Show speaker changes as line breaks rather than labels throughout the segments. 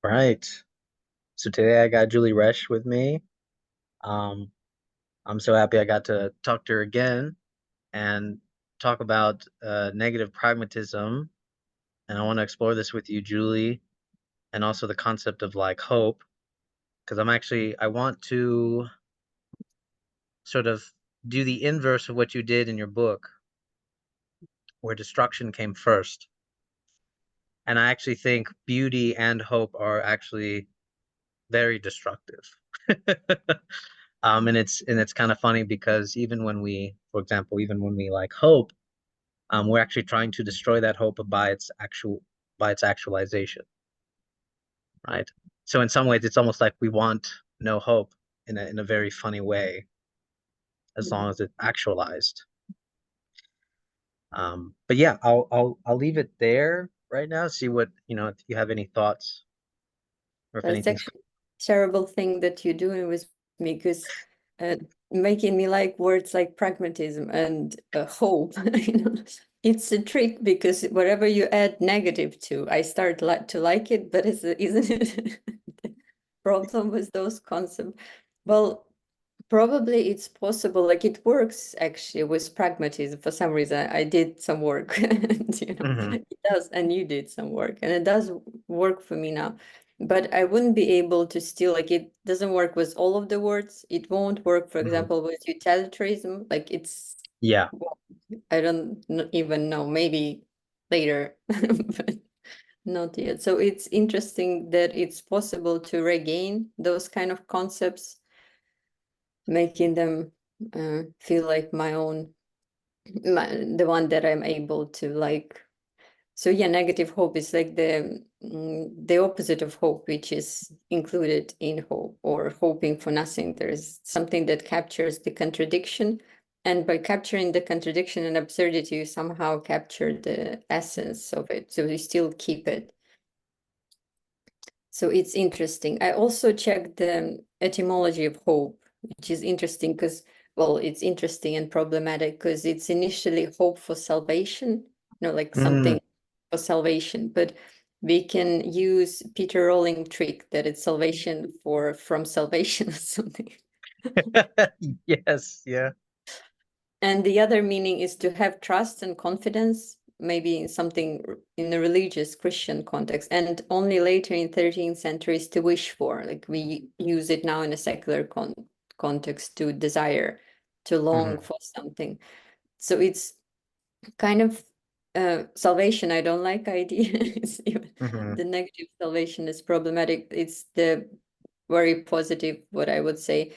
Right. So today I got Julie Resh with me. Um, I'm so happy I got to talk to her again and talk about negative pragmatism. And I want to explore this with you, Julie, and also the concept of like hope, because I want to sort of do the inverse of what you did in your book, where destruction came first. And I actually think beauty and hope are actually very destructive. And it's kind of funny because even when we, for example, even when we like hope, we're actually trying to destroy that hope by its actualization, right? So in some ways, it's almost like we want no hope in a very funny way, as long as it's actualized. But yeah, I'll leave it there right now. See what, if you have any thoughts or if
That's
anything's.
actually a terrible thing that you're doing with me, because uh, making me like words like pragmatism and hope. It's a trick, because whatever you add negative to, I start to like it, but isn't it the problem with those concepts? Well, probably it's possible, like it works actually with pragmatism for some reason. I did some work and
Mhm.
it does, and you did some work, and it does work for me now. But I wouldn't be able to still, like, it doesn't work with all of the words. It won't work, for
Mhm.
example, with utilitarianism. Like it's,
Yeah.
well, I don't even know, maybe later, but not yet. So it's interesting that it's possible to regain those kind of concepts, making them feel like my own, the one that I'm able to like. So yeah, negative hope is like the opposite of hope, which is included in hope, or hoping for nothing. There is something that captures the contradiction, and by capturing the contradiction and absurdity, you somehow capture the essence of it. So you still keep it. So it's interesting. I also checked the etymology of hope, which is interesting because, well, it's interesting and problematic because it's initially hope for salvation, like
Mm.
something for salvation, but we can use Peter Rowling trick that it's salvation from salvation or something.
Yes, yeah.
And the other meaning is to have trust and confidence, maybe in something in a religious Christian context. And only later in 13th centuries to wish for, like we use it now in a secular context, to desire, to long
Mhm.
for something. So it's kind of salvation. I don't like ideas.
Mhm.
The negative salvation is problematic. It's the very positive, what I would say.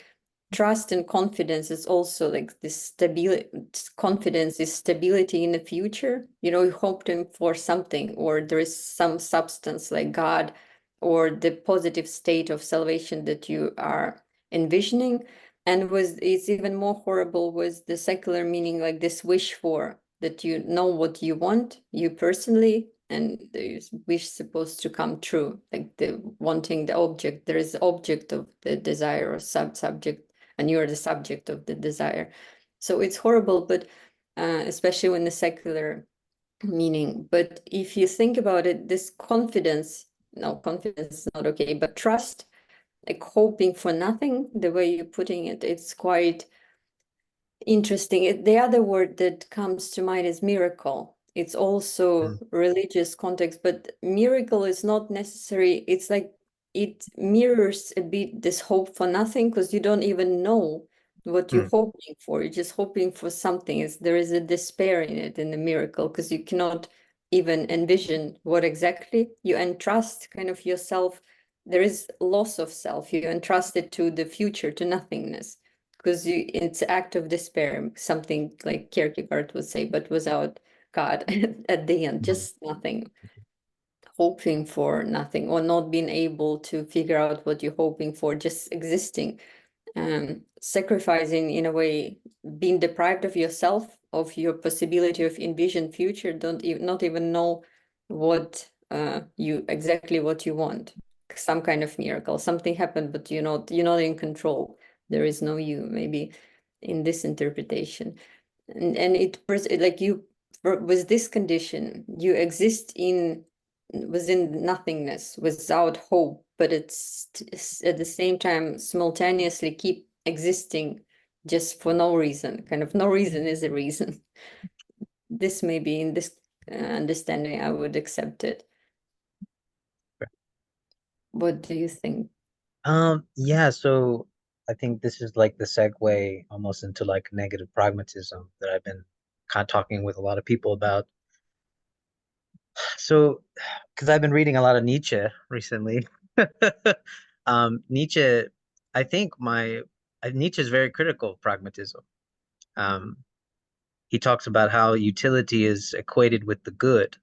Trust and confidence is also like this stability. Confidence is stability in the future. You hope for something, or there is some substance like God, or the positive state of salvation that you are envisioning. And it's even more horrible with the secular meaning, like this wish for, that you know what you want, you personally, and the wish supposed to come true, like the wanting the object. There is object of the desire or subject, and you're the subject of the desire. So it's horrible, but especially when the secular meaning. But if you think about it, this confidence, no, confidence is not okay, but trust, like hoping for nothing, the way you're putting it, it's quite interesting. The other word that comes to mind is miracle. It's also
Mhm.
religious context, but miracle is not necessary. It's like it mirrors a bit this hope for nothing, because you don't even know what you're
Mhm.
hoping for. You're just hoping for something. There is a despair in it, in the miracle, because you cannot even envision what exactly. You entrust kind of yourself. There is loss of self. You entrust it to the future, to nothingness, because it's act of despair, something like Kierkegaard would say, but without God at the end,
Mhm.
just nothing, hoping for nothing, or not being able to figure out what you're hoping for, just existing, sacrificing in a way, being deprived of yourself, of your possibility of envision future, not even know what you exactly what you want. Some kind of miracle, something happened, but you're not in control. There is no you, maybe, in this interpretation. And like you, with this condition, you exist in within nothingness, without hope, but it's at the same time simultaneously keep existing just for no reason. Kind of no reason is a reason. This may be in this understanding, I would accept it. What do you think?
Yeah, so I think this is like the segue almost into like negative pragmatism that I've been kind of talking with a lot of people about. So, because I've been reading a lot of Nietzsche recently. Nietzsche, I think Nietzsche is very critical of pragmatism. Um, he talks about how utility is equated with the good,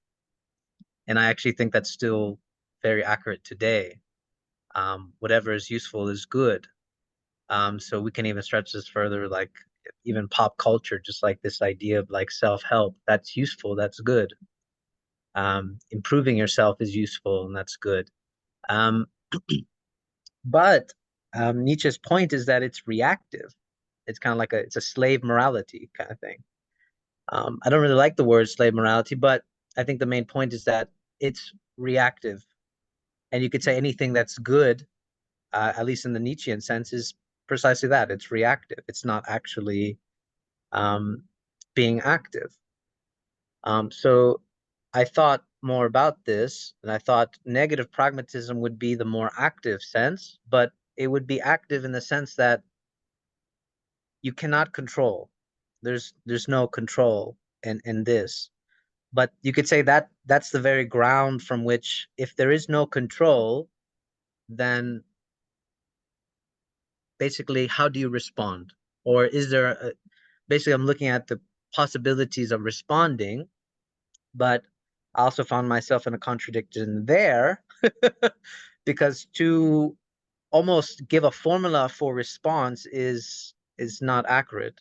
and I actually think that's still very accurate today. Whatever is useful is good. So we can even stretch this further, like even pop culture, just like this idea of like self-help. That's useful, that's good. Improving yourself is useful, and that's good. Um, but Nietzsche's point is that it's reactive. It's kind of like it's a slave morality kind of thing. I don't really like the word slave morality, but I think the main point is that it's reactive. And you could say anything that's good, at least in the Nietzschean sense, is precisely that. It's reactive. It's not actually um, being active. So I thought more about this, and I thought negative pragmatism would be the more active sense, but it would be active in the sense that you cannot control. There's no control in this. But you could say that that's the very ground from which, if there is no control, then basically how do you respond? Or is there basically I'm looking at the possibilities of responding, but I also found myself in a contradiction there because to almost give a formula for response is not accurate.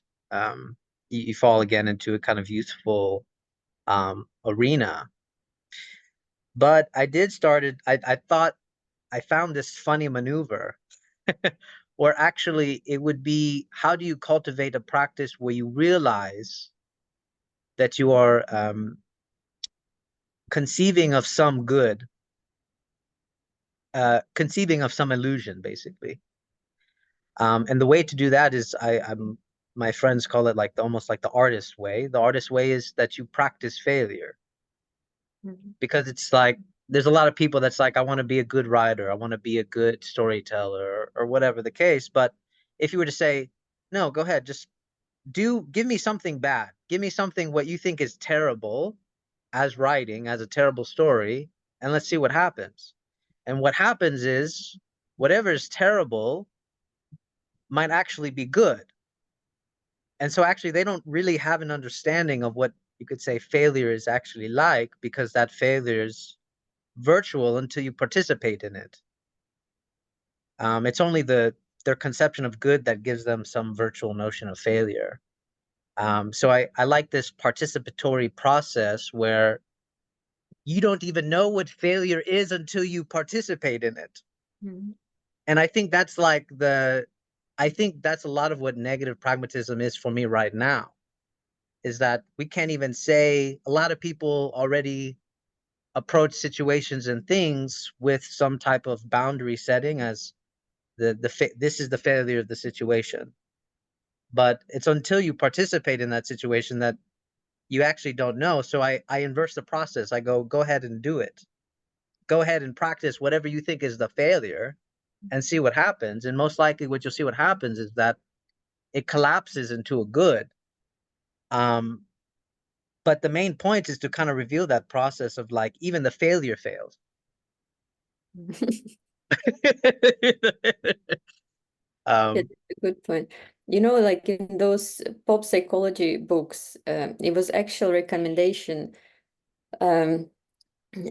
You fall again into a kind of youthful arena. But I thought I found this funny maneuver where actually it would be, how do you cultivate a practice where you realize that you are conceiving of some good, conceiving of some illusion, basically. And the way to do that is, my friends call it like almost like the artist way. The artist way is that you practice failure, because it's like there's a lot of people that's like, I want to be a good writer, I want to be a good storyteller, or whatever the case. But if you were to say, no, go ahead, just give me something bad, give me something what you think is terrible as writing, as a terrible story, and let's see what happens. And what happens is whatever is terrible might actually be good. And so actually they don't really have an understanding of what you could say failure is actually like, because that failure is virtual until you participate in it. It's only their conception of good that gives them some virtual notion of failure. So I like this participatory process where you don't even know what failure is until you participate in it. And I think that's I think that's a lot of what negative pragmatism is for me right now, is that we can't even say, a lot of people already approach situations and things with some type of boundary setting as this is the failure of the situation. But it's until you participate in that situation that you actually don't know. So I inverse the process. I go ahead and do it. Go ahead and practice whatever you think is the failure and see what happens. And most likely what you'll see what happens is that it collapses into a good. Um, but the main point is to kind of reveal that process of like, even the failure fails.
It's
um,
a good point. You know, like in those pop psychology books, it was actual recommendation um,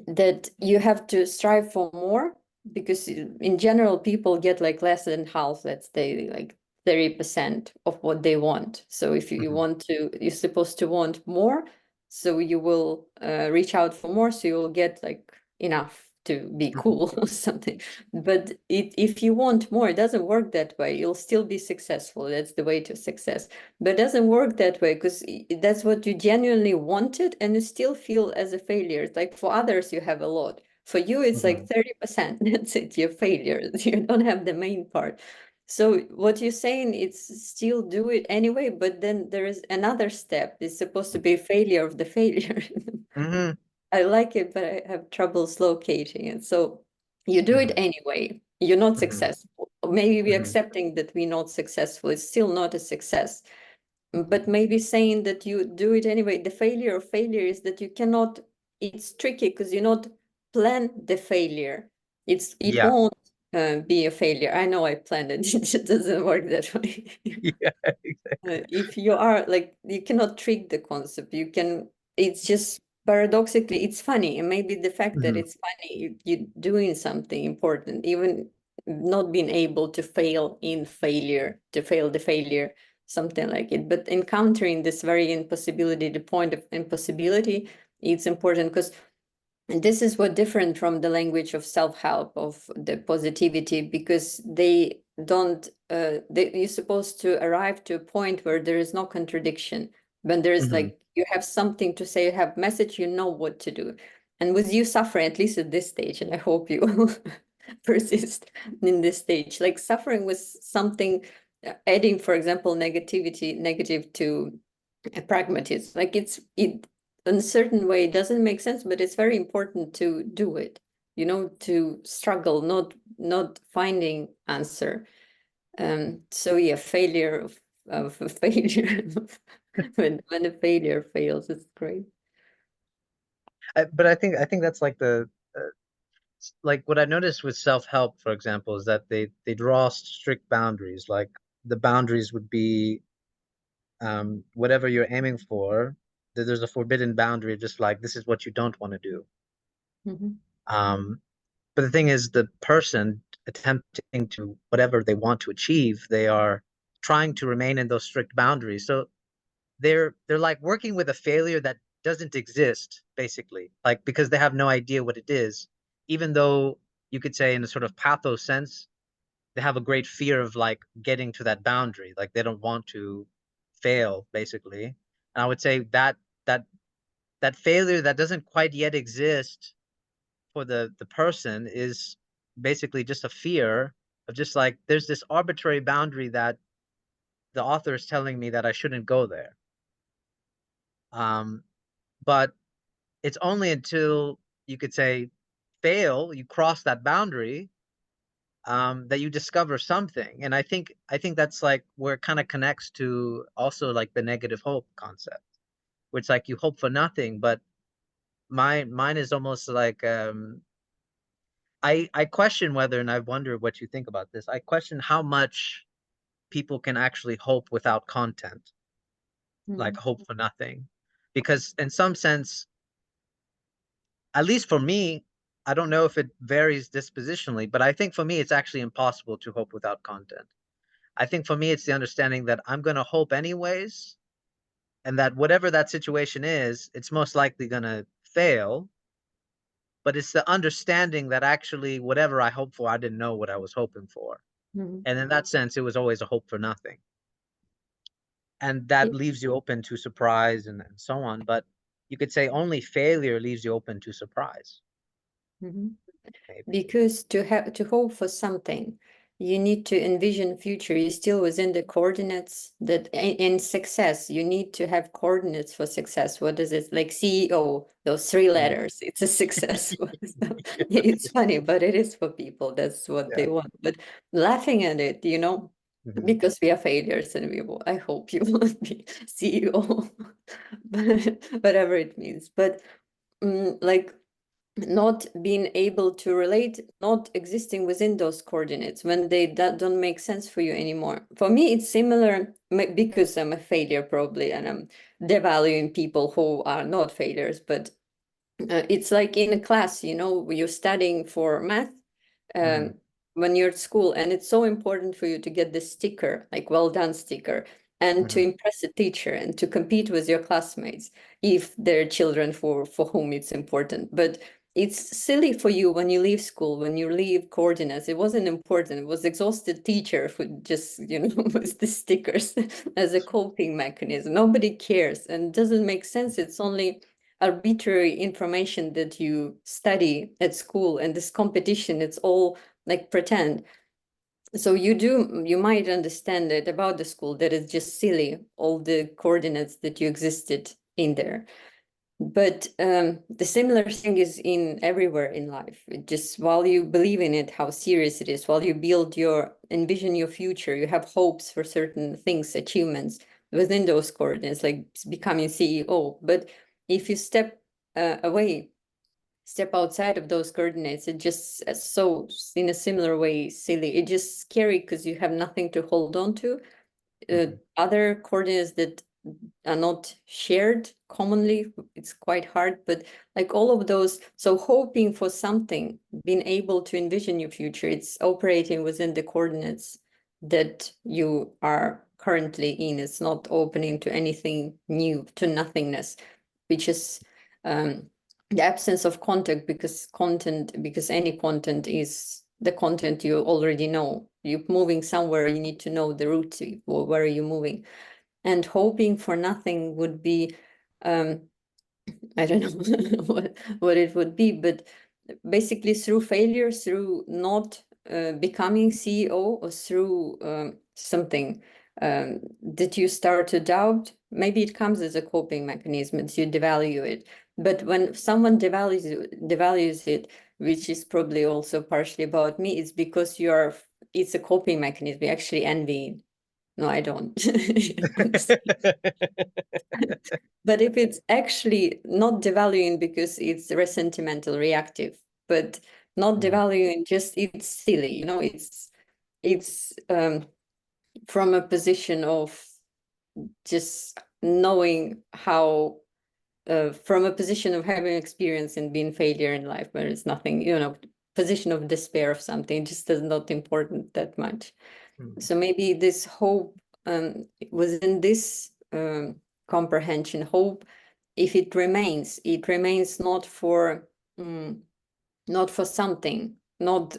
that you have to strive for more, because in general people get like less than half, let's say like 30% of what they want. So if you want to, you're supposed to want more, so you will reach out for more, so you will get like enough to be cool or something. But if you want more, it doesn't work that way. You'll still be successful. That's the way to success. But it doesn't work that way because that's what you genuinely wanted, and you still feel as a failure. It's like for others, you have a lot. For you, it's like 30%. That's it. You're failure. You don't have the main part. So what you're saying, it's still do it anyway, but then there is another step. It's supposed to be failure of the failure.
Mm-hmm.
I like it, but I have trouble locating it. So you do it
Mm-hmm.
anyway. You're not
Mm-hmm.
successful. Maybe we're
Mm-hmm.
accepting that we're not successful. It's still not a success. But maybe saying that you do it anyway. The failure of failure is that you cannot, it's tricky because you not plan the failure. It
Yeah.
won't be a failure. I know I planned it. It doesn't work that way.
Yeah, exactly.
If you are like, you cannot trick the concept. You can, it's just paradoxically, it's funny. And maybe the fact that
Mm-hmm.
it's funny, you doing something important, even not being able to fail in failure, to fail the failure, something like it. But encountering this very impossibility, the point of impossibility, it's important because this is what different from the language of self-help, of the positivity, because they don't you're supposed to arrive to a point where there is no contradiction, when there is
Mm-hmm.
like you have something to say, you have message, you know what to do. And with you suffering, at least at this stage, and I hope you persist in this stage, like suffering was something, adding, for example, negative to pragmatism, like it in a certain way it doesn't make sense, but it's very important to do it, to struggle, not finding answer. So yeah, failure of a failure. When a failure fails, it's great.
But I think that's like like what I noticed with self-help, for example, is that they draw strict boundaries. Like the boundaries would be whatever you're aiming for, there's a forbidden boundary, just like this is what you don't want to do.
Mhm.
Um, but the thing is, the person attempting to whatever they want to achieve, they are trying to remain in those strict boundaries. So they're like working with a failure that doesn't exist, basically, like because they have no idea what it is, even though you could say in a sort of pathos sense, they have a great fear of like getting to that boundary, like they don't want to fail, basically. And I would say that that failure that doesn't quite yet exist for the person is basically just a fear of just like there's this arbitrary boundary that the author is telling me that I shouldn't go there. But it's only until you could say fail, you cross that boundary, that you discover something. And I think that's like where it kind of connects to also like the negative hope concept, where it's like you hope for nothing. But mine is almost like I question whether, and I wonder what you think about this. I question how much people can actually hope without content, like
Mhm.
hope for nothing. Because in some sense, at least for me, I don't know if it varies dispositionally, but I think for me, it's actually impossible to hope without content. I think for me, it's the understanding that I'm going to hope anyways, and that whatever that situation is, it's most likely going to fail. But it's the understanding that actually, whatever I hope for, I didn't know what I was hoping for.
Mhm.
And in that sense, it was always a hope for nothing. And that leaves you open to surprise and so on. But you could say only failure leaves you open to surprise,
Mhm.
maybe.
Because to hope for something, you need to envision future. You still within the coordinates that in success, you need to have coordinates for success. What is it? Like CEO, those three
Mm.
letters, it's a success. So, it's funny, but it is for people. That's what
Yeah.
they want. But laughing at it,
Hmm.
because we are failures and I hope you won't be CEO, but whatever it means. But like not being able to relate, not existing within those coordinates when they don't make sense for you anymore. For me, it's similar because I'm a failure probably, and I'm devaluing people who are not failures. But it's like in a class, you're studying for math,
Hmm.
um, when you're at school, and it's so important for you to get the sticker, like well done sticker, and to
Hmm.
impress the teacher and to compete with your classmates if they're children for whom it's important. But it's silly for you when you leave school, when you leave coordinates. It wasn't important. It was exhausted teacher who just, was the stickers as a coping mechanism. Nobody cares and doesn't make sense. It's only arbitrary information that you study at school, and this competition, it's all like pretend. So you might understand it about the school that it's just silly, all the coordinates that you existed in there. But the similar thing is in everywhere in life. Just while you believe in it, how serious it is, while you envision your future, you have hopes for certain things, achievements within those coordinates, like becoming CEO. But if you step away, step outside of those coordinates, it just so in a similar way silly. It's just scary because you have nothing to hold on to. Other coordinates that are not shared commonly, it's quite hard, but like all of those, so hoping for something, being able to envision your future, it's operating within the coordinates that you are currently in. It's not opening to anything new, to nothingness, which is the absence of contact, because any content is the content you already know. You're moving somewhere, you need to know the route, or where are you moving. And hoping for nothing would be, I don't know what it would be, but basically through failure, through not becoming CEO, or through something that you start to doubt. Maybe it comes as a coping mechanism, and you devalue it. But when someone devalues it, which is probably also partially about me, it's because it's a coping mechanism. You actually envy. No, I don't. But if it's actually not devaluing because it's resentimental, reactive, but not devaluing, just it's silly, it's from a position of just knowing how, from a position of having experience and being failure in life, where it's nothing, position of despair of something, just is not important that much. So maybe this hope, within this comprehension, hope, if it remains not for something, not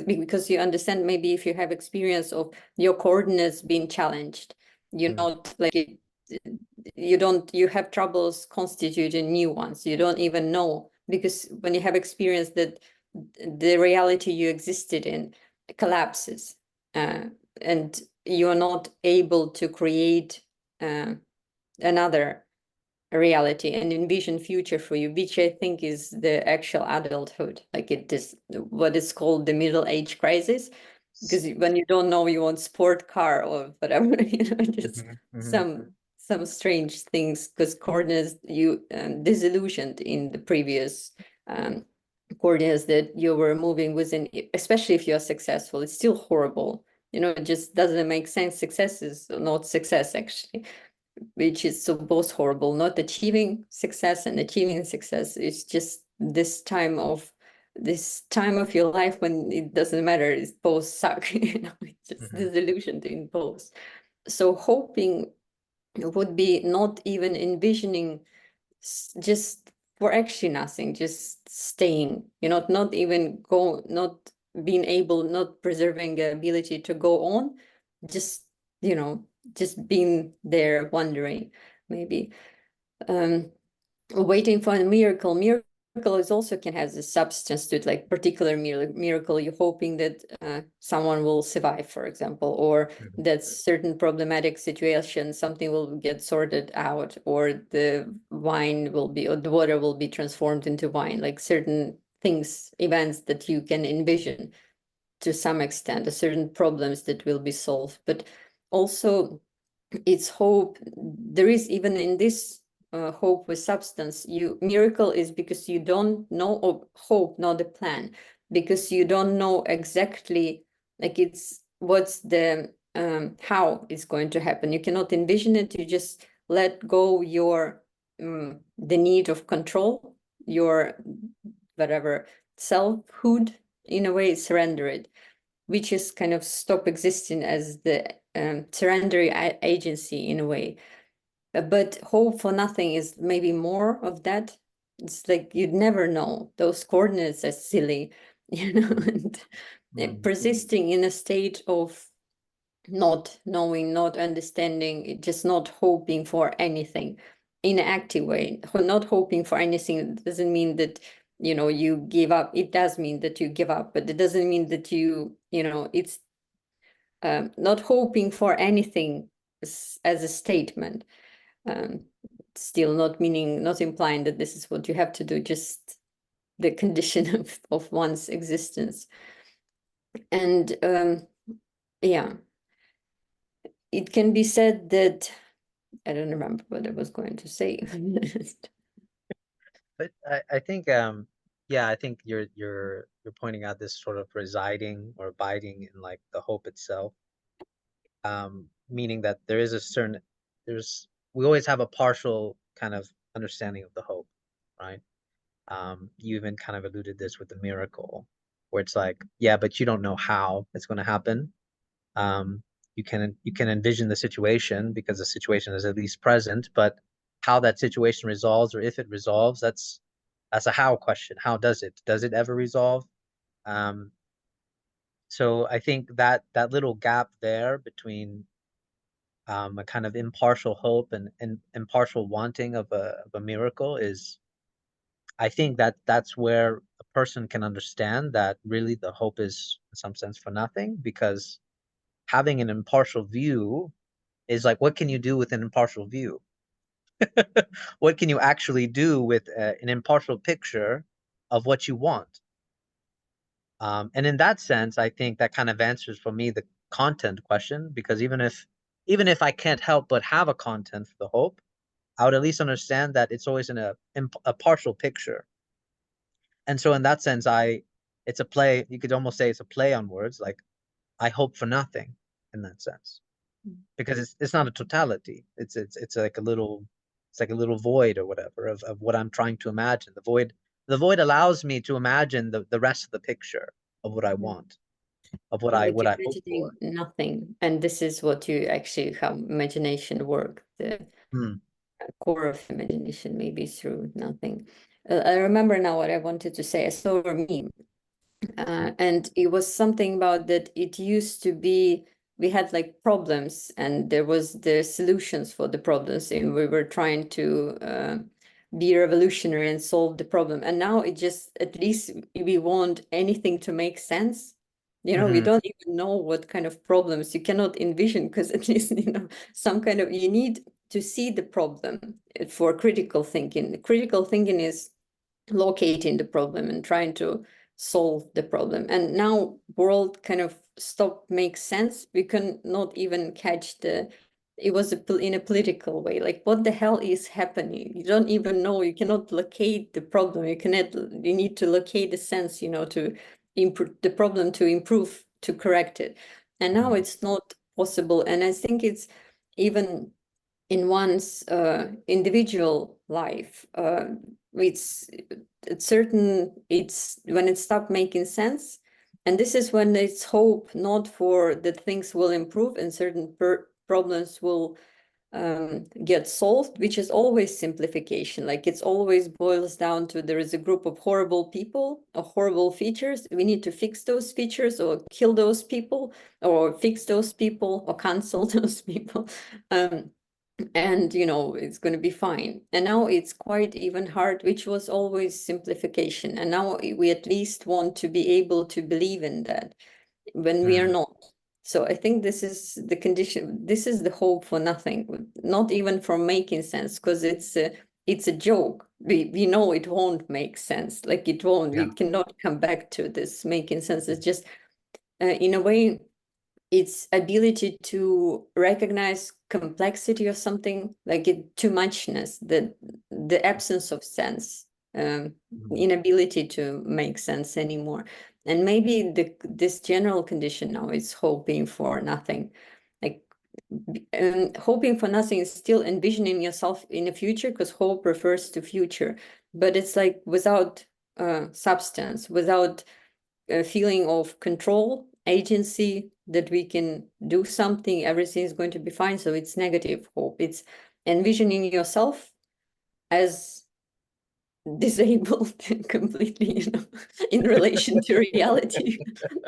because you understand, maybe if you have experience of your coordinates being challenged, you're not like it, you have troubles constituting new ones. You don't even know, because when you have experience that the reality you existed in collapses, and you're not able to create another reality and envision future for you, which I think is the actual adulthood. Like it is what is called the middle age crisis, because when you don't know you want sport car or whatever, just some strange things, because coordinates you disillusioned in the previous coordinates that you were moving within, especially if you're successful. It's still horrible. It just doesn't make sense. Success is not success, actually, which is so both horrible. Not achieving success and achieving success is just this time of your life when it doesn't matter. It's both suck. It's just disillusioned in both. So hoping would be not even envisioning, just for actually nothing, just staying, not even not being able, not preserving the ability to go on, just, just being there, wondering, maybe waiting for a miracle. Miracle is also can have a substance to it, like particular miracle. You're hoping that someone will survive, for example, or that certain problematic situation, something will get sorted out, or the wine will be, or the water will be transformed into wine, like certain things, events that you can envision to some extent, certain problems that will be solved. But also it's hope. There is, even in this hope with substance, miracle is because you don't know, or hope, not the plan, because you don't know exactly, like it's what's the how it's going to happen. You cannot envision it. You just let go your the need of control, your whatever selfhood, in a way, surrender it, which is kind of stop existing as the surrendering agency in a way. But hope for nothing is maybe more of that, It's like you'd never know. Those coordinates are silly, and persisting in a state of not knowing, not understanding, just not hoping for anything in an active way. Not hoping for anything doesn't mean that you give up. It does mean that you give up, but it doesn't mean that it's not hoping for anything as a statement. Still not meaning, not implying that this is what you have to do, just the condition of one's existence. And yeah, it can be said that I don't remember what I was going to say.
But I think yeah, I think you're pointing out this sort of residing or abiding in like the hope itself. Meaning that there is a certain we always have a partial kind of understanding of the hope, right? You even kind of alluded this with the miracle, where it's like, yeah, but you don't know how it's going to happen. Um, you can envision the situation because the situation is at least present, but how that situation resolves or if it resolves, that's a how question. How does it? Does it ever resolve? Um, so I think that little gap there between a kind of impartial hope and impartial wanting of a miracle is, I think that's where a person can understand that really the hope is in some sense for nothing, because having an impartial view is like, what can you do with an impartial view? What can you actually do with an impartial picture of what you want? And in that sense, I think that kind of answers for me the content question, because even if I can't help but have a content for the hope, I would at least understand that it's always in a partial picture. And so in that sense, it's a play. You could almost say it's a play on words. Like, I hope for nothing in that sense, because it's not a totality. It's like a little, it's like a little void or whatever of what I'm trying to imagine. The void allows me to imagine the rest of the picture of what I want, of what I
Like
what
you're
I hope
imagining
for.
nothing, and this is what you actually how imagination work. The
Hmm.
core of imagination, maybe through nothing. I remember now what I wanted to say. I saw a meme, and it was something about that. It used to be we had like problems, and there was the solutions for the problems, and we were trying to be revolutionary and solve the problem. And now it just, at least we want anything to make sense. We
Hmm.
don't even know what kind of problems you cannot envision, because at least some kind of, you need to see the problem for critical thinking. Critical thinking is locating the problem and trying to solve the problem. And now world kind of stop makes sense. We can not even catch it was in a political way, like what the hell is happening. You don't even know, you cannot locate the problem. You need to locate the sense, to improve the problem, to improve, to correct it. And now
Hmm.
it's not possible. And I think it's even in one's individual life. It's certain, it's when it stopped making sense. And this is when it's hope, not for that things will improve and certain problems will get solved, which is always simplification. Like it's always boils down to there is a group of horrible people or horrible features. We need to fix those features or kill those people or fix those people or cancel those people. And it's going to be fine. And now it's quite even hard, which was always simplification. And now we at least want to be able to believe in that when we are
Hmm.
not. So I think this is the condition, this is the hope for nothing, not even for making sense, because it's a joke. We know it won't make sense. Like it won't,
Yeah.
we cannot come bach to this making sense. It's just in a way its ability to recognize complexity of something, like it too muchness, the absence of sense,
Hmm.
inability to make sense anymore. And maybe this general condition now is hoping for nothing. Like hoping for nothing is still envisioning yourself in the future, because hope refers to future, but it's like without substance, without a feeling of control, agency, that we can do something, everything is going to be fine. So it's negative hope. It's envisioning yourself as disabled completely, in relation to reality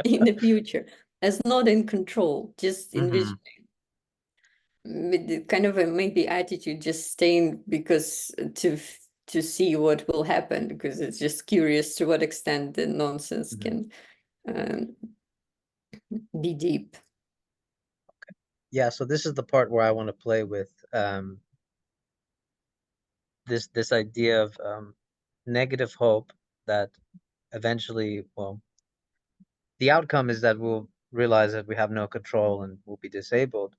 in the future, as not in control, just
Hmm.
envisioning. With the kind of a maybe attitude, just staying because to see what will happen, because it's just curious to what extent the nonsense
Hmm.
can um, be deep.
Yeah, so this is the part where I want to play with this idea of negative hope that eventually, well, the outcome is that we'll realize that we have no control and we'll be disabled.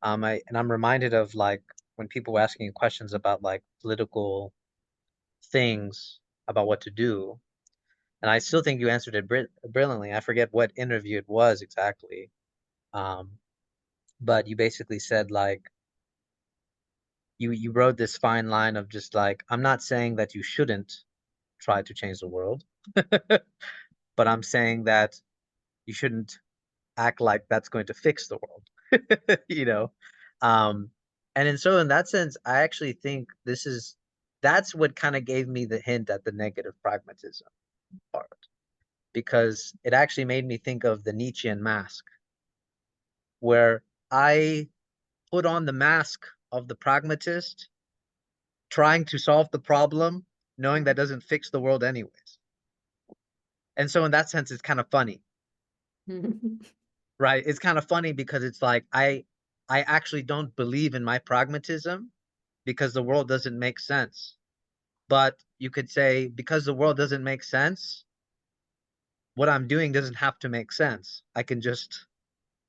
I'm reminded of like when people were asking questions about like political things about what to do, and I still think you answered it brilliantly. I forget what interview it was exactly, um, but you basically said like you wrote this fine line of just like I'm not saying that you shouldn't try to change the world, but I'm saying that you shouldn't act like that's going to fix the world, you know? Um, and in that sense, I actually think that's what kind of gave me the hint at the negative pragmatism part, because it actually made me think of the Nietzschean mask, where I put on the mask of the pragmatist, trying to solve the problem, knowing that doesn't fix the world anyways. And so in that sense, it's kind of funny, right? It's kind of funny because it's like I actually don't believe in my pragmatism because the world doesn't make sense. But you could say because the world doesn't make sense, what I'm doing doesn't have to make sense. I can just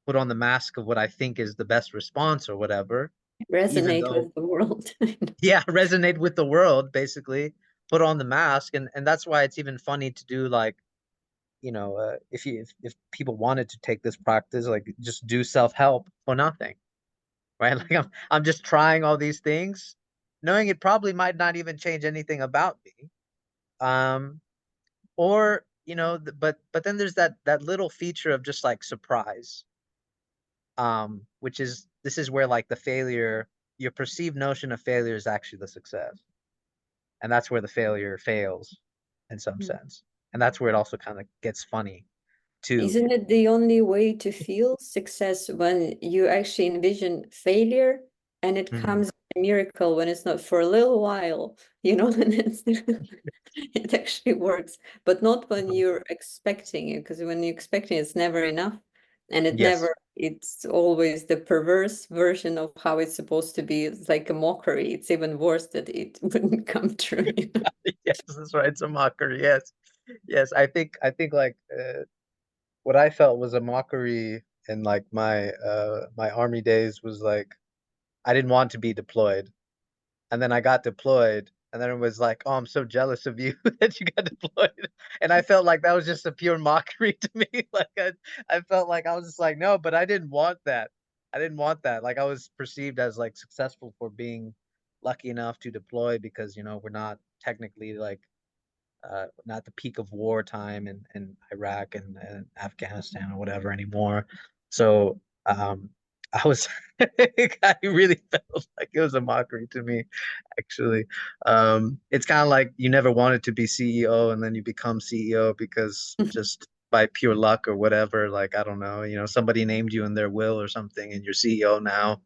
put on the mask of what I think is the best response or whatever, even
Resonate
though
with the world.
yeah, resonate with the world basically, put on the mask and that's why it's even funny to do like if people wanted to take this practice, like just do self-help for nothing, right? Like I'm just trying all these things, knowing it probably might not even change anything about me. Um, or but then there's that little feature of just like surprise, which is this is where like the failure, your perceived notion of failure is actually the success, and that's where the failure fails in some sense, and that's where it also kind of gets funny too.
Isn't it the only way to feel success when you actually envision failure and it
Mhm.
comes a miracle when it's not for a little while, and it actually works, but not when
Mhm.
you're expecting it, because when you're expecting it's never enough, and
Yes.
it's always the perverse version of how it's supposed to be. It's like a mockery. It's even worse that it wouldn't come true.
Yes, that's right. It's a mockery. Yes. Yes. I think like what I felt was a mockery in like my army days was like I didn't want to be deployed. And then I got deployed. And then it was like, oh, I'm so jealous of you that you got deployed. And I felt like that was just a pure mockery to me. Like I felt like I was just like, no, but I didn't want that. I didn't want that. Like I was perceived as like successful for being lucky enough to deploy because, we're not technically like not the peak of wartime in Iraq and Afghanistan or whatever anymore. So I was I really felt like it was a mockery to me, actually. It's kind of like you never wanted to be CEO and then you become CEO because just by pure luck or whatever, like I don't know, somebody named you in their will or something and you're CEO now.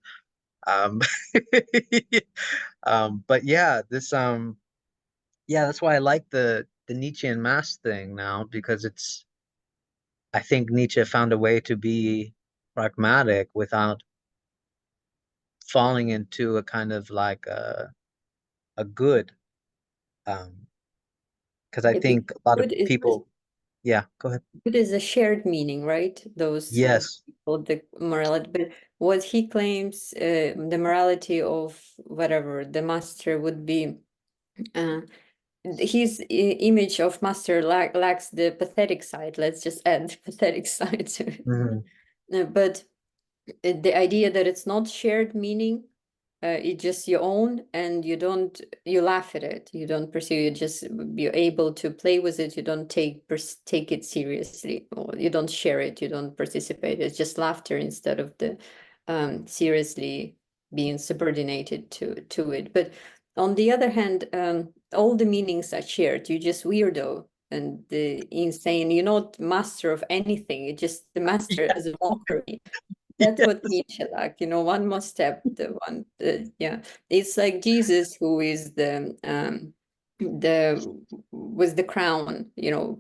Um, but yeah, that's why I like the Nietzschean mask thing now because I think Nietzsche found a way to be pragmatic without falling into a kind of like a good because I
Yeah, because
think a lot of
good is
people, yeah, go ahead.
good is a shared meaning, right? Those
Yes.
people, the morality, but what he claims, the morality of whatever the master would be, uh, his image of master lacks the pathetic side. Let's just add the pathetic side to it.
Hmm.
But the idea that it's not shared meaning, it's just your own, and you laugh at it, you don't pursue it, just you're able to play with it, you don't take it seriously, or you don't share it, you don't participate, it's just laughter instead of the seriously being subordinated to it. But on the other hand, all the meanings are shared. You're just weirdo and insane. You're not master of anything. You're just the master
Yeah,
as a mockery. That's
yes.
what Nietzsche like, one more step, yeah. It's like Jesus, who is the with the crown,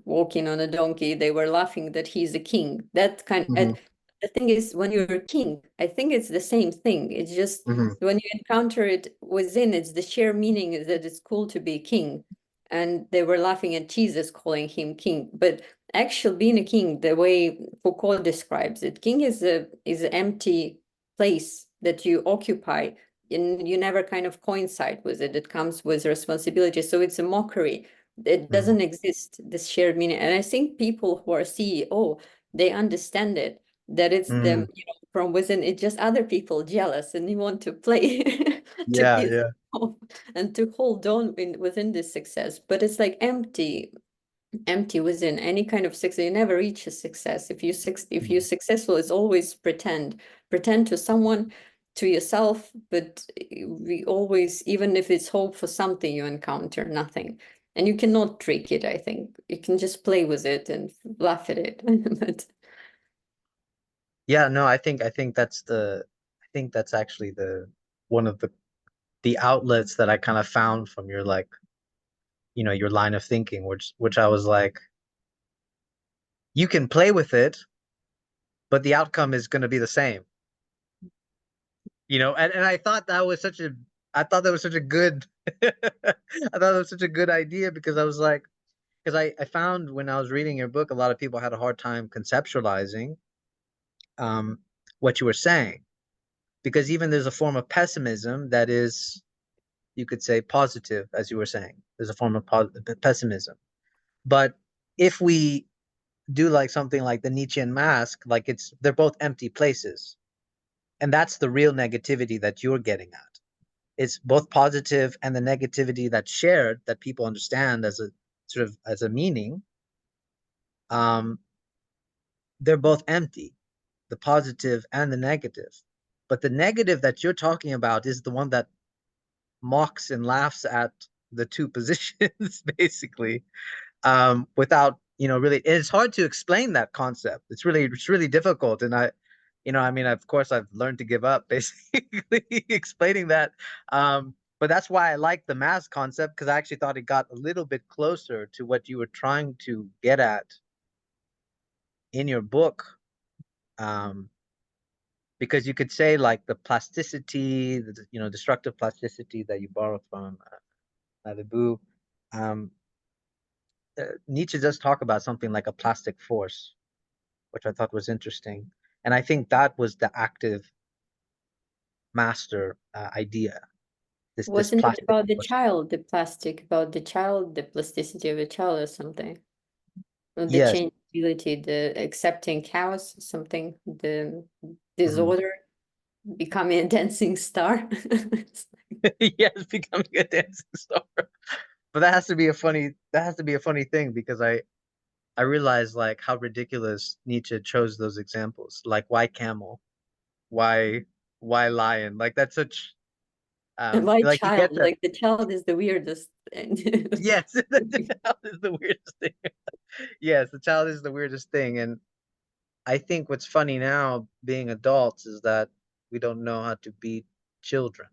walking on a donkey. They were laughing that he's a king. That kind.
Hmm.
And the thing is, when you're a king, I think it's the same thing. It's just
Hmm.
when you encounter it within, it's the sheer meaning is that it's cool to be a king. And they were laughing at Jesus calling him king, but actually being a king, the way Foucault describes it, king is an empty place that you occupy, and you never kind of coincide with it. It comes with responsibility, so it's a mockery. It
Hmm.
doesn't exist, this shared meaning. And I think people who are CEO, they understand it, that it's them,
Hmm.
from within. It's just other people jealous and they want to play to
Yeah,
piss
yeah.
off and to hold on within this success. But it's like empty within any kind of success. You never reach a success. If you're
Mhm.
successful, it's always pretend to someone, to yourself. But we always, even if it's hope for something, you encounter nothing, and you cannot trick it. I think you can just play with it and laugh at it. But
Yeah, no, I think that's actually one of the outlets that I kind of found from your like, your line of thinking, which I was like, you can play with it, but the outcome is going to be the same. And I thought that was such a good I thought that was such a good idea because I was like, because I found when I was reading your book, a lot of people had a hard time conceptualizing um what you were saying. Because even there's a form of pessimism that is, you could say, positive, as you were saying. There's a form of pessimism. But if we do like something like the Nietzschean mask, like they're both empty places. And that's the real negativity that you're getting at. It's both positive and the negativity that's shared that people understand as a sort of as a meaning. Um, they're both empty, the positive and the negative. But the negative that you're talking about is the one that mocks and laughs at the two positions, basically, without, really, it's hard to explain that concept. It's really difficult. And I mean, of course, I've learned to give up basically explaining that. But that's why I like the mass concept, because I actually thought it got a little bit closer to what you were trying to get at in your book. Um, because you could say like the plasticity, destructive plasticity that you borrow from Malibu. Um, Nietzsche does talk about something like a plastic force, which I thought was interesting. And I think that was the active master idea, this
wasn't it
plastic
about the
force.
child, the plastic, about the child, the plasticity of the child or something? Or the
Yes.
changeability, the accepting chaos, something, the
Mhm.
disorder, becoming a dancing star.
Yes, becoming a dancing star. But that has to be a funny thing, because I realized like how ridiculous Nietzsche chose those examples. Like, why camel? Why why lion? Like, that's such
My
like, you
child,
get that.
like the child is the weirdest.
Yes, the child is the weirdest thing. Yes, the child is the weirdest thing. And I think what's funny now, being adults, is that we don't know how to be children.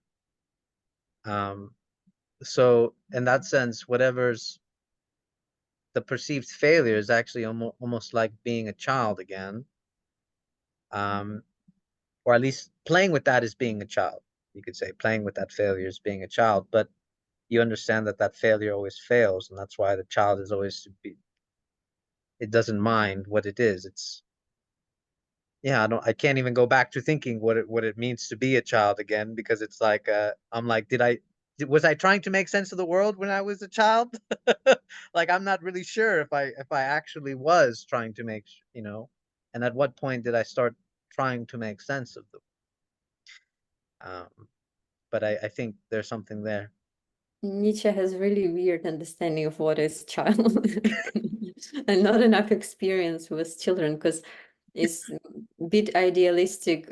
Um, so in that sense, whatever's the perceived failure is actually almost like being a child again. Um, or at least playing with that is being a child. You could say playing with that failure is being a child, but you understand that that failure always fails, and that's why the child is always to be. It doesn't mind what it is. It's Yeah, I can't even go back to thinking what it means to be a child again, because it's like I'm like, was I trying to make sense of the world when I was a child? Like, I'm not really sure if I actually was trying to and at what point did I start trying to make sense of them? But I think there's something there.
Nietzsche has really weird understanding of what is child and not enough experience with children, because is a bit idealistic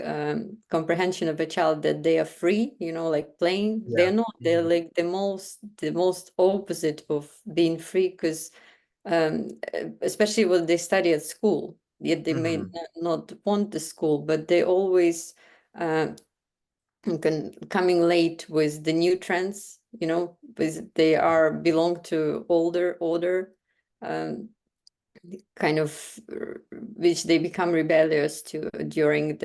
comprehension of a child that they are free, like playing.
Yeah.
They're not. They're
Mhm.
like the most opposite of being free, because especially when they study at school, yet they may
Mhm.
not want the school, but they always coming late with the new trends, with they are belong to older order, um, kind of which they become rebellious to during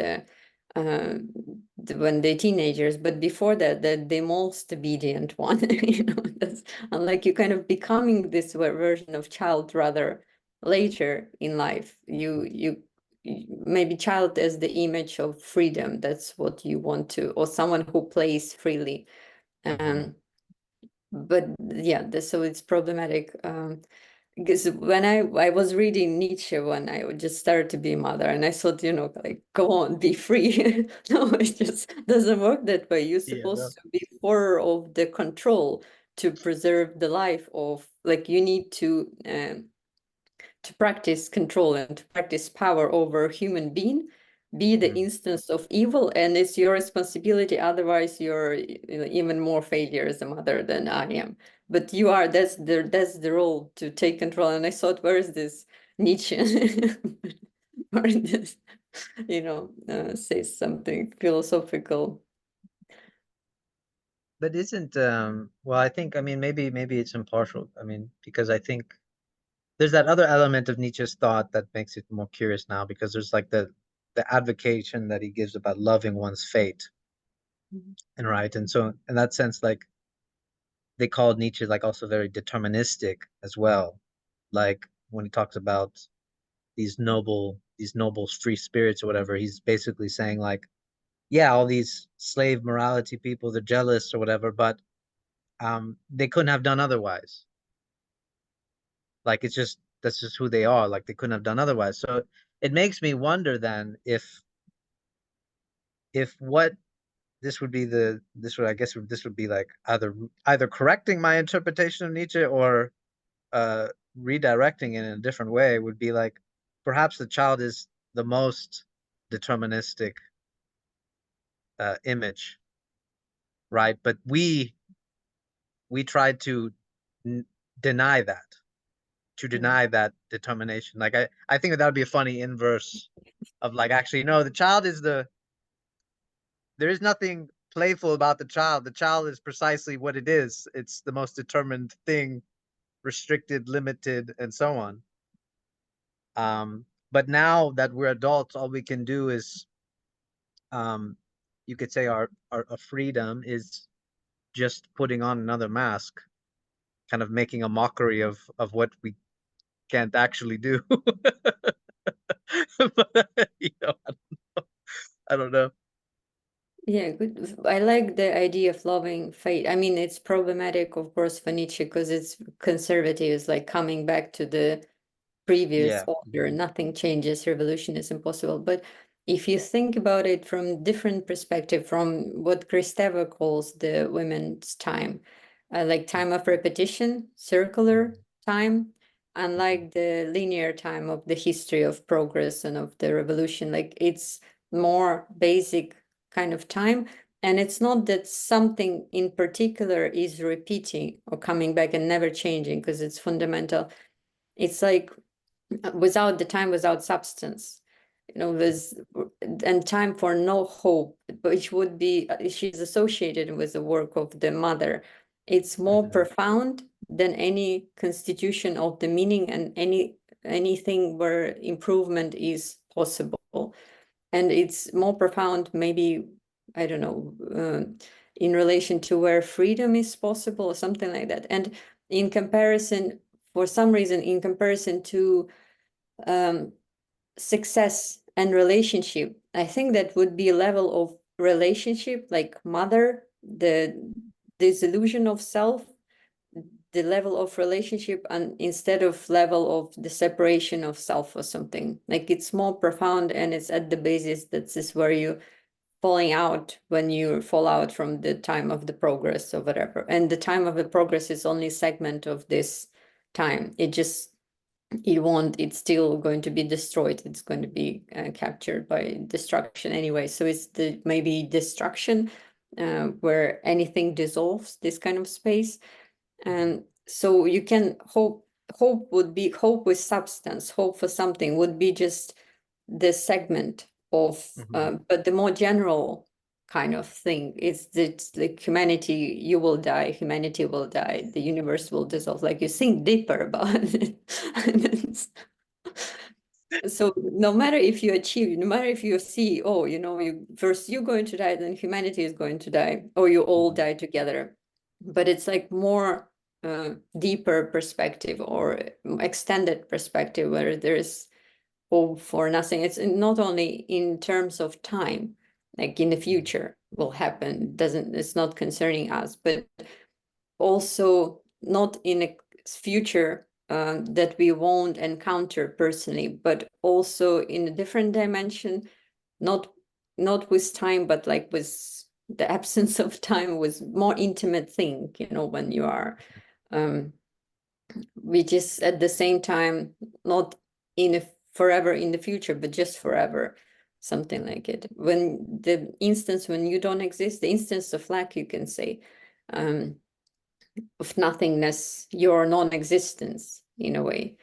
when they're teenagers. But before that, the most obedient one, that's unlike you kind of becoming this version of child rather later in life. Maybe child as the image of freedom, that's what you want to, or someone who plays freely.
Mhm.
um but yeah, so it's problematic. Because when I was reading Nietzsche, when I would just started to be a mother, and I thought, like, go on, be free. No, it just doesn't work that way. You're
Yeah, no.
supposed to be horror of the control to preserve the life of, like, you need to practice control and to practice power over a human being, be the
Mhm.
instance of evil, and it's your responsibility. Otherwise, you're even more failure as a mother than I am. But you are, that's the role, to take control. And I thought, where is this Nietzsche? Where is this, say something philosophical?
But isn't well, I think, I mean, maybe it's impartial. I mean, because I think there's that other element of Nietzsche's thought that makes it more curious now, because there's like the advocation that he gives about loving one's fate, and right, and so in that sense, like, they called Nietzsche like also very deterministic as well, like when he talks about these noble free spirits or whatever, he's basically saying like, yeah, all these slave morality people, they're jealous or whatever, but they couldn't have done otherwise. Like, it's just, that's just who they are. Like, they couldn't have done otherwise. So it makes me wonder then if what this would be this would, I guess, this would be like either correcting my interpretation of Nietzsche, or uh redirecting it in a different way, would be like, perhaps the child is the most deterministic image, right? But we tried to n- deny that, to
Mhm.
deny that determination. Like, I think that would be a funny inverse of like, actually, no, the child is there is nothing playful about the child. The child is precisely what it is. It's the most determined thing, restricted, limited, and so on. But now that we're adults, all we can do is, um, you could say our freedom is just putting on another mask, kind of making a mockery of what we can't actually do. But, I don't know.
Yeah, good. I like the idea of loving fate. I mean, it's problematic, of course, for Nietzsche, because it's conservative. It's like coming back to the previous
Yeah.
order.
Mhm.
Nothing changes. Revolution is impossible. But if you think about it from different perspective, from what Kristeva calls the women's time, like time of repetition, circular
Mhm.
time,
Mhm.
unlike the linear time of the history of progress and of the revolution, like it's more basic kind of time. And it's not that something in particular is repeating or coming back and never changing, because it's fundamental. It's like without the time, without substance, with and time for no hope, which would be she's associated with the work of the mother. It's more
Mhm.
profound than any constitution of the meaning, and anything where improvement is possible. And it's more profound, maybe, I don't know, in relation to where freedom is possible or something like that. And in comparison, for some reason, in comparison to um, success and relationship, I think that would be a level of relationship, like mother, the disillusion of self, the level of relationship, and instead of level of the separation of self or something. Like it's more profound, and it's at the basis that is where you falling out, when you fall out from the time of the progress or whatever. And the time of the progress is only segment of this time. It just it's still going to be destroyed. It's going to be captured by destruction anyway. So it's the maybe destruction where anything dissolves, this kind of space. And so you can hope would be hope with substance, hope for something would be just the segment of,
Hmm.
but the more general kind of thing is that like humanity, you will die, humanity will die, the universe will dissolve. Like you think deeper about it. So no matter if you achieve, no matter if you're CEO, you first you're going to die, then humanity is going to die, or you all
Hmm.
die together. But it's like more deeper perspective or extended perspective where there's hope for nothing. It's not only in terms of time, like in the future will happen, doesn't it's not concerning us, but also not in a future that we won't encounter personally, but also in a different dimension, not not with time, but like with the absence of time, was more intimate thing, when you are um, which is at the same time not in a forever in the future, but just forever, something like it. When the instance when you don't exist, the instance of lack, you can say, um, of nothingness, your non-existence in a way,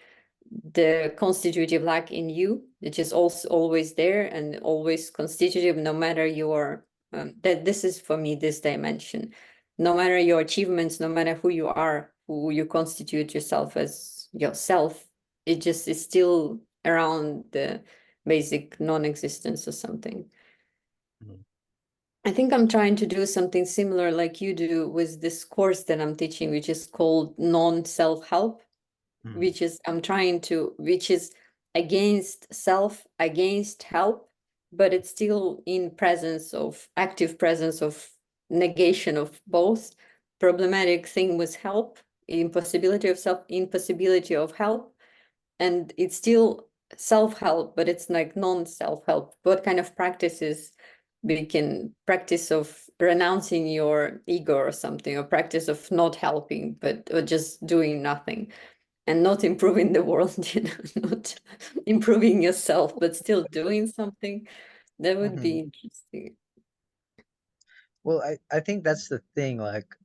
the constitutive lack in you, which is also always there and always constitutive, no matter your that this is for me this dimension, no matter your achievements, no matter who you are, who you constitute yourself as yourself, it just is still around the basic non-existence or something.
Hmm.
I think I'm trying to do something similar like you do with this course that I'm teaching, which is called non-self-help,
Hmm.
which is against self, against help, but it's still in presence of active presence of negation of both. Problematic thing was help, impossibility of self, impossibility of help, and it's still self-help, but it's like non-self-help. What kind of practices we can practice of renouncing your ego or something, or practice of not helping, but or just doing nothing and not improving the world, not improving yourself, but still doing something. That would
Hmm.
be interesting.
Well, I think that's the thing. Like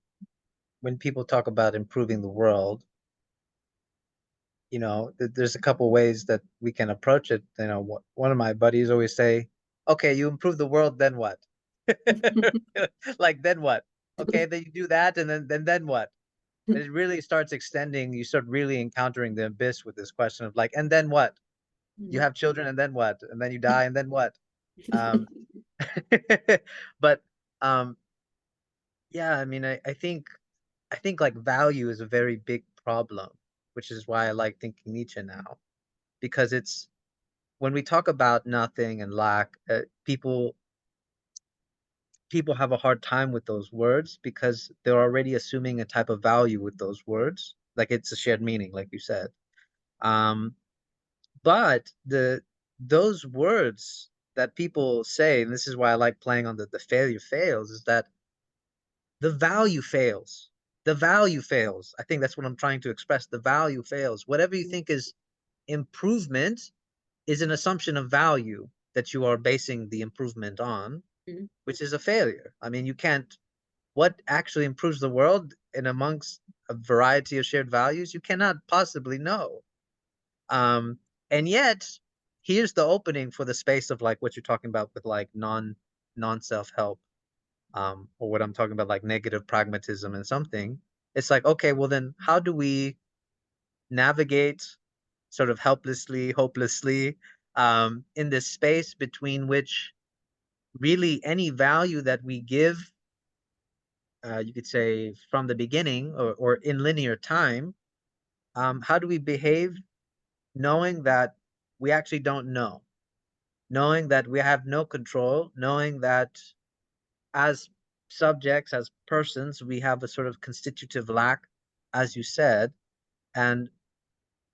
when people talk about improving the world, there's a couple ways that we can approach it. One of my buddies always say, "Okay, you improve the world, then what?" Like then what? Okay, then you do that, and then what? And it really starts extending. You start really encountering the abyss with this question of like, and then what? You have children, and then what? And then you die, and then what? Um, but um, yeah, I mean, I think like value is a very big problem, which is why I like thinking Nietzsche now, because it's when we talk about nothing and lack, people have a hard time with those words because they're already assuming a type of value with those words, like it's a shared meaning, like you said. Um, but those words that people say, and this is why I like playing on the failure fails, is that the value fails. The value fails. I think that's what I'm trying to express. The value fails. Whatever you think is improvement is an assumption of value that you are basing the improvement on, which is a failure. I mean, you can't, what actually improves the world in amongst a variety of shared values, you cannot possibly know. Um, and yet, here's the opening for the space of like what you're talking about with like non self help, or what I'm talking about like negative pragmatism and something. It's like, okay, well then, how do we navigate sort of helplessly, hopelessly, in this space between which really any value that we give, you could say from the beginning or in linear time, how do we behave knowing that we actually don't know, knowing that we have no control, knowing that as subjects, as persons, we have a sort of constitutive lack, as you said. And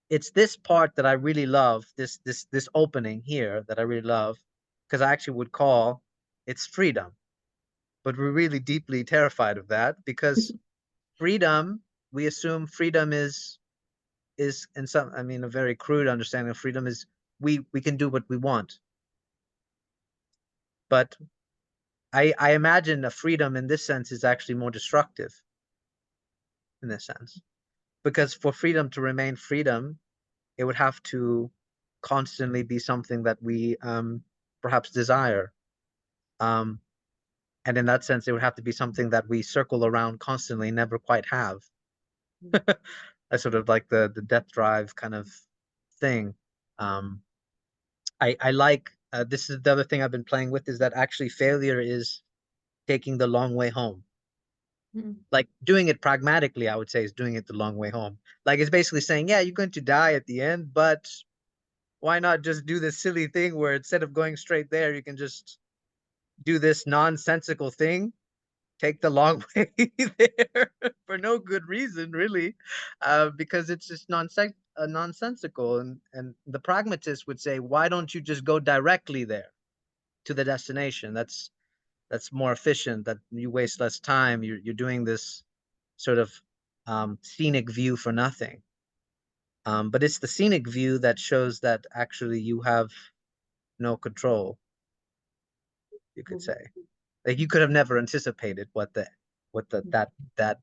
it's this part that I really love, this opening here that I really love, because I actually would call it's freedom. But we're really deeply terrified of that because freedom, we assume freedom is, in some, I mean, a very crude understanding of freedom is we can do what we want. But I imagine a freedom in this sense is actually more destructive in this sense. Because for freedom to remain freedom, it would have to constantly be something that we perhaps desire. Um, and in that sense, it would have to be something that we circle around constantly, never quite have. That's sort of like the death drive kind of thing. Um, I like this is the other thing I've been playing with is that actually failure is taking the long way home.
Mm.
Like doing it pragmatically, I would say, is doing it the long way home. Like it's basically saying, yeah, you're going to die at the end, but why not just do this silly thing where instead of going straight there, you can just do this nonsensical thing, take the long way there for no good reason, really, because it's just nonsensical. And the pragmatist would say, why don't you just go directly there to the destination? That's more efficient. That you waste less time. You're doing this sort of scenic view for nothing. But it's the scenic view that shows that actually you have no control, you could say. Like you could have never anticipated what the the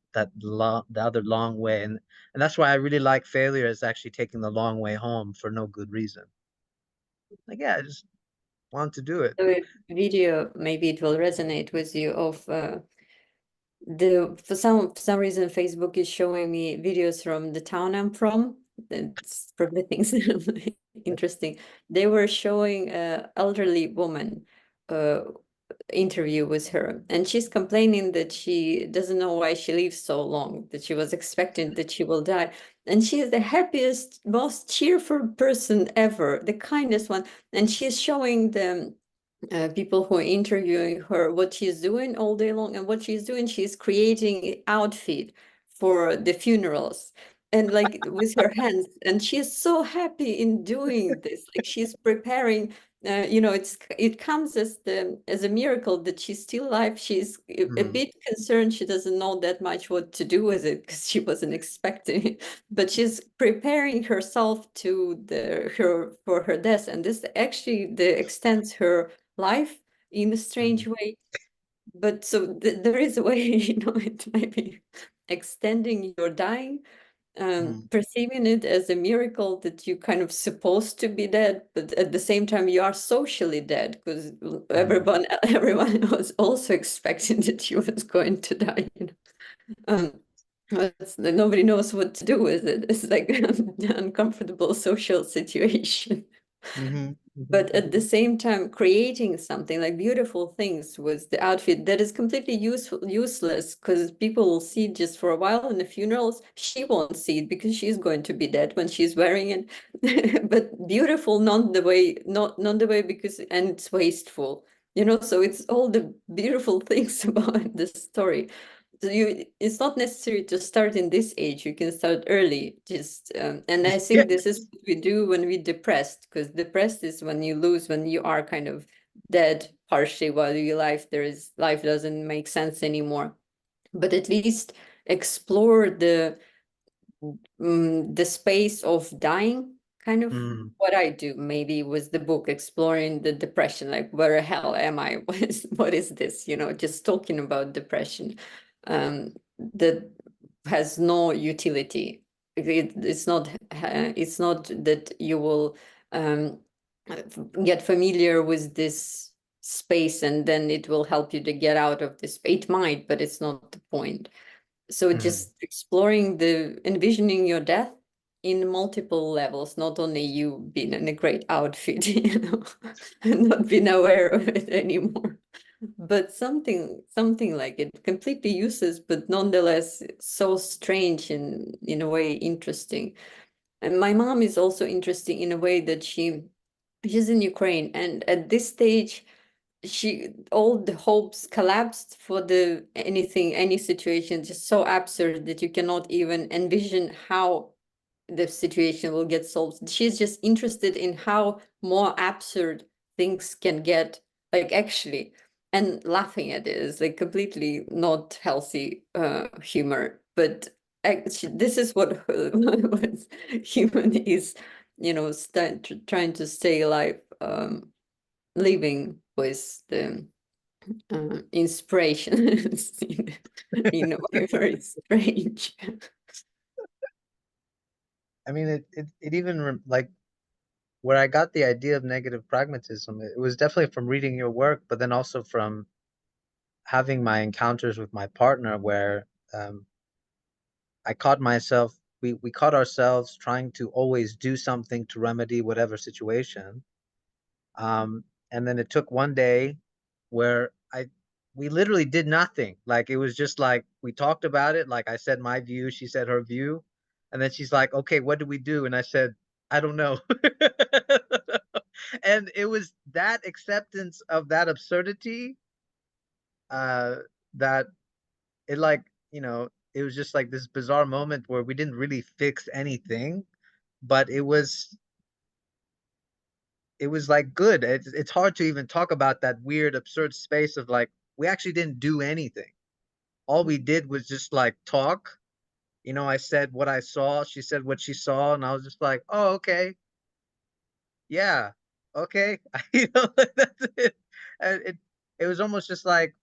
other long way, and that's why I really like failure is actually taking the long way home for no good reason. Like yeah, I just want to do it.
The video, maybe it will resonate with you, of for some reason Facebook is showing me videos from the town I'm from. It's probably things interesting. They were showing a elderly woman uh interview with her, and she's complaining that she doesn't know why she lives so long, that she was expecting that she will die, and she is the happiest, most cheerful person ever, the kindest one. And she's showing them people who are interviewing her what she's doing all day long, and what she's doing, she's creating outfit for the funerals, and like with her hands, and she's so happy in doing this, like she's preparing. It comes as a miracle that she's still alive. She's a
Mm,
bit concerned, she doesn't know that much what to do with it because she wasn't expecting it, but she's preparing herself to the her for her death, and this actually the extends her life in a
mm,
strange way. But so there is a way, it might be extending your dying,
mm,
perceiving it as a miracle that you kind of supposed to be dead, but at the same time you are socially dead because
mm,
everyone was also expecting that you was going to die. Um, nobody knows what to do with it. It's like an uncomfortable social situation.
mhm, mhm,
But at the same time creating something like beautiful things with the outfit that is completely useless because people will see it just for a while in the funerals. She won't see it because she's going to be dead when she's wearing it. But beautiful, not the way, because and it's wasteful, so it's all the beautiful things about the story. So it's not necessary to start in this age. You can start early. Just and I think this is
Yes.
what we do when we're depressed, because depressed is when you are kind of dead partially while your life doesn't make sense anymore. But at least explore the space of dying, kind of
Mm,
what I do maybe with the book, exploring the depression, like where the hell am I? What is this? Just talking about depression that has no utility. It's not that you will um, get familiar with this space and then it will help you to get out of this. It might, but it's not the point. So
mm.
just exploring envisioning your death in multiple levels, not only you being in a great outfit, and not being aware of it anymore, but something like it, completely useless, but nonetheless so strange and in a way interesting. And my mom is also interesting in a way that she's in Ukraine, and at this stage all the hopes collapsed for any situation, just so absurd that you cannot even envision how the situation will get solved. She's just interested in how more absurd things can get, like actually, and laughing at it is like completely not healthy humor, but actually, this is what human is, trying to stay alive, living with the inspiration in a way very strange.
I mean, it even like where I got the idea of negative pragmatism, it was definitely from reading your work, but then also from having my encounters with my partner where I caught myself, we caught ourselves trying to always do something to remedy whatever situation. And then it took one day where we literally did nothing. Like it was just like we talked about it. Like I said my view, she said her view, and then she's like, "Okay, what do we do?" And I said, "I don't know." And it was that acceptance of that absurdity, uh, that it like, it was just like this bizarre moment where we didn't really fix anything, but it was like good. It's hard to even talk about that weird, absurd space of like we actually didn't do anything. All we did was just like talk. I said what I saw. She said what she saw, and I was just like, "Oh, okay, yeah, okay." That's it. And it was almost just like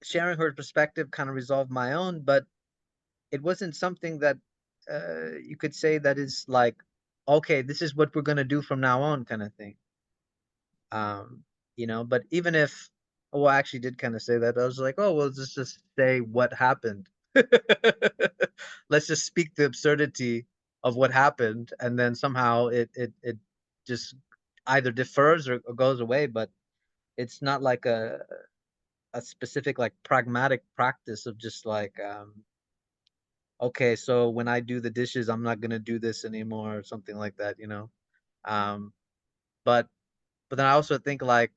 sharing her perspective kind of resolved my own, but it wasn't something that you could say that is like, okay, this is what we're gonna do from now on, kind of thing. Um, but even if, well, I actually did kind of say that. I was like, oh, well, let's just say what happened. Let's just speak the absurdity of what happened, and then somehow it just either differs or goes away. But it's not like a specific like pragmatic practice of just like, okay, so when I do the dishes, I'm not gonna do this anymore or something like that. Um, but but then I also think like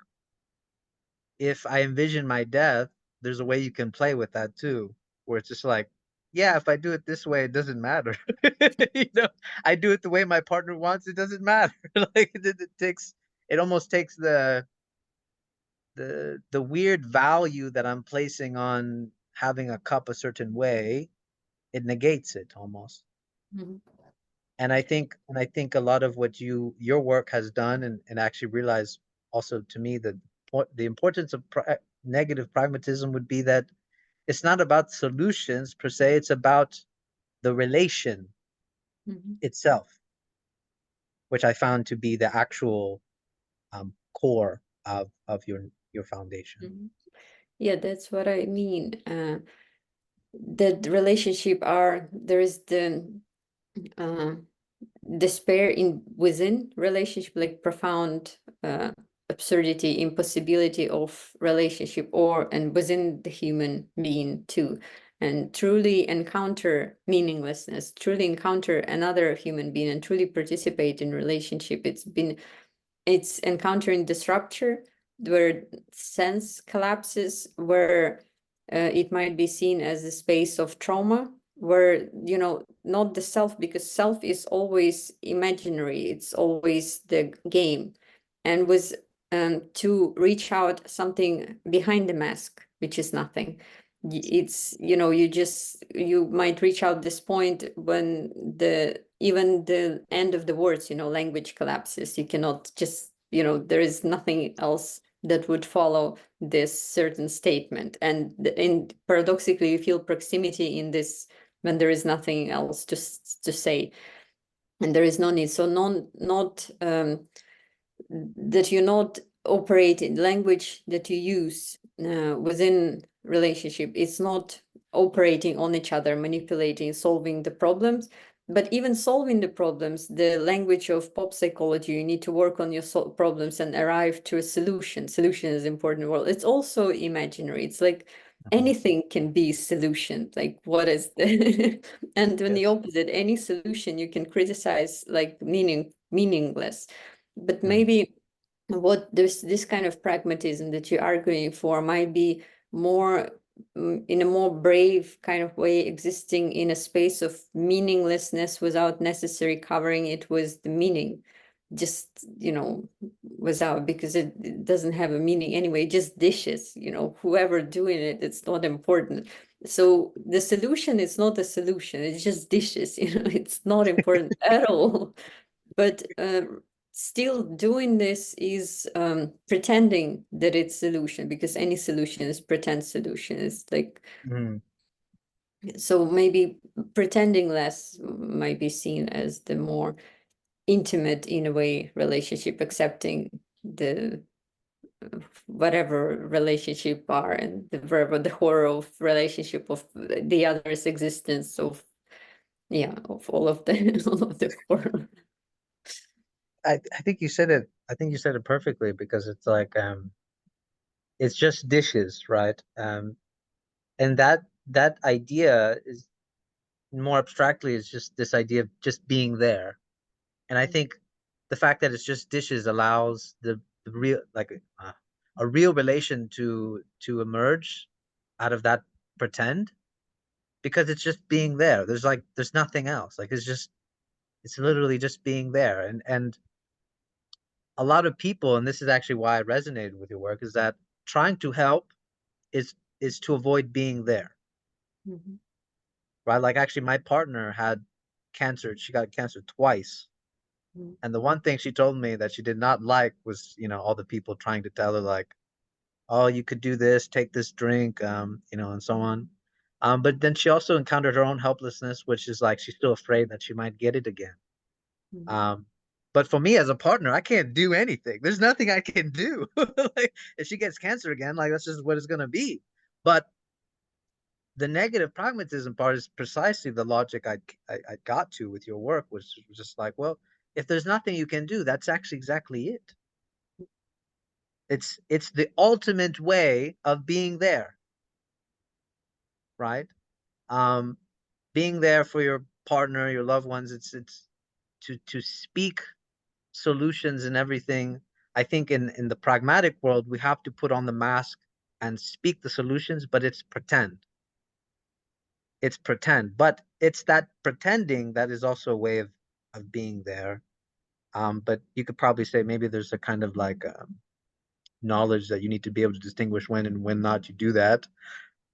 if I envision my death, there's a way you can play with that too, where it's just like, yeah, if I do it this way, it doesn't matter. you know, I do it the way my partner wants, it doesn't matter. Like it almost takes the weird value that I'm placing on having a cup a certain way, it negates it almost.
Mhm.
And I think a lot of what your work has done and actually realize also to me that the importance of negative pragmatism would be that it's not about solutions per se, it's about the relation
Mhm.
itself, which I found to be the actual core of your foundation.
Mhm. Yeah, that's what I mean. The relationship are there is the uh, despair in within relationship, like profound absurdity, impossibility of relationship, or and within the human being too, and truly encounter meaninglessness, truly encounter another human being, and truly participate in relationship. It's encountering the structure where sense collapses, where it might be seen as a space of trauma, where, not the self, because self is always imaginary, it's always the game. And with to reach out something behind the mask, which is nothing. It's, you might reach out this point when even the end of the words, language collapses. You cannot just, there is nothing else that would follow this certain statement. And paradoxically, you feel proximity in this when there is nothing else to say, and there is no need. So not that you not operate in language that you use within relationship. It's not operating on each other, manipulating, solving the problems. But even solving the problems, the language of pop psychology, you need to work on your problems and arrive to a solution. Solution is important. Well, it's also imaginary. It's like
Mhm.
anything can be solution. Like what is the and when the
Yes.
opposite, any solution you can criticize like meaningless. But
Mm.
maybe what this kind of pragmatism that you're arguing for might be more in a more brave kind of way, existing in a space of meaninglessness without necessarily covering it with the meaning. just, without, because it doesn't have a meaning anyway, just dishes, whoever doing it, it's not important. So the solution is not a solution, it's just dishes, it's not important at all. But still doing this is pretending that it's solution, because any solution is pretend solution. It's like, so maybe pretending less might be seen as the more intimate, in a way, relationship, accepting the whatever relationship are, and the horror of relationship, of the other's existence, of of all of the all of the horror.
I think you said it. I think you said it perfectly because it's like it's just dishes, right? And that idea is more abstractly is just this idea of just being there. And I think the fact that it's just dishes allows the real a real relation to emerge out of that pretend, because it's just being there. There's nothing else. Like it's literally just being there. And a lot of people, and this is actually why I resonated with your work, is that trying to help is to avoid being there.
Mhm.
Right? Like actually my partner had cancer. She got cancer twice.
Mhm.
And the one thing she told me that she did not like was, all the people trying to tell her like, oh, you could do this, take this drink, and so on. But then she also encountered her own helplessness, which is like she's still afraid that she might get it again.
Mhm.
Um, but for me as a partner, I can't do anything. There's nothing I can do. Like if she gets cancer again, like that's just what it's gonna be. But the negative pragmatism part is precisely the logic I got to with your work, which was just like, well, if there's nothing you can do, that's actually exactly it. It's the ultimate way of being there, right? Um, being there for your partner, your loved ones. It's to speak solutions and everything. I think in the pragmatic world, we have to put on the mask and speak the solutions, but it's pretend. It's pretend, but it's that pretending that is also a way of being there. But you could probably say maybe there's a kind of like knowledge that you need to be able to distinguish when and when not to do that.